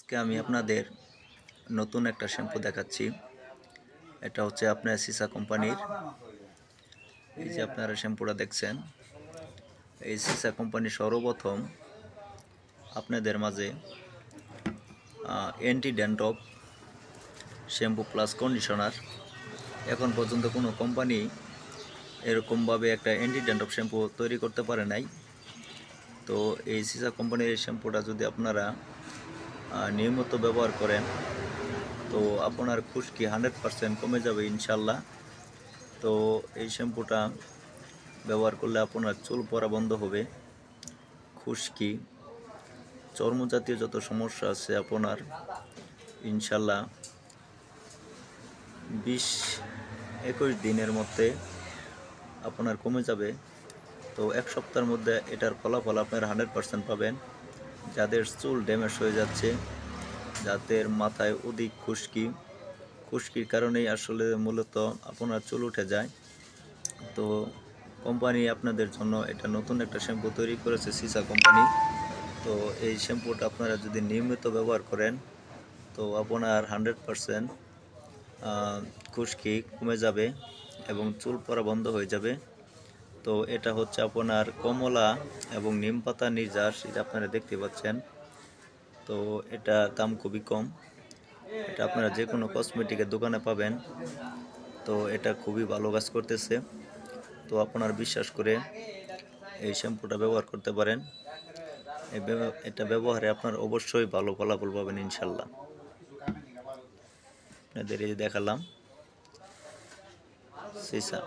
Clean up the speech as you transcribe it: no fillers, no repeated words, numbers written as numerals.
আজকে আমি আপনাদের নতুন একটা শ্যাম্পু দেখাচ্ছি। এটা হচ্ছে আপনার সিসা কোম্পানির। এই যে আপনারা শ্যাম্পুটা দেখছেন, এই সিসা কোম্পানি সর্বপ্রথম আপনাদের মাঝে anti dandruff shampoo plus conditioner, এখন পর্যন্ত কোনো কোম্পানি এরকমভাবে একটা অ্যান্টি ড্যান্ড্রফ শ্যাম্পু তৈরি করতে পারে নাই। তো এই সিসা কোম্পানির এই শ্যাম্পুটা যদি আপনারা নিয়মিত ব্যবহার করেন তো আপনার খুশকি 100% কমে যাবে ইনশাল্লাহ। তো এই শ্যাম্পুটা ব্যবহার করলে আপনার চুল পড়া বন্ধ হবে, খুশকি, চর্মজাতীয় যত সমস্যা আছে আপনার ইনশাল্লাহ 20-21 দিনের মধ্যে আপনার কমে যাবে। তো এক সপ্তাহের মধ্যে এটার ফলাফল আপনার 100% পাবেন। যাদের চুল ড্যামেজ হয়ে যাচ্ছে, যাদের মাথায় অধিক খুশকির কারণেই আসলে মূলত আপনার চুল উঠে যায়, তো কোম্পানি আপনাদের জন্য এটা নতুন একটা শ্যাম্পু তৈরি করেছে, সিসা কোম্পানি। তো এই শ্যাম্পুটা আপনারা যদি নিয়মিত ব্যবহার করেন তো আপনার 100% খুশকি কমে যাবে এবং চুল পড়া বন্ধ হয়ে যাবে। তো এটা হচ্ছে আপনার কমলা এবং নিম পাতা নির্যাস, এটা আপনারা দেখতে পাচ্ছেন। তো এটা দাম খুবই কম, এটা আপনারা যে কোনো কসমেটিকের দোকানে পাবেন। তো এটা খুবই ভালো কাজ করতেছে। তো আপনারা বিশ্বাস করে এই শ্যাম্পুটা ব্যবহার করতে পারেন। এটা ব্যবহারে আপনার অবশ্যই ভালো ফলাফল পাবেন ইনশাল্লাহ। আপনাদের এই দেখালাম সিসা।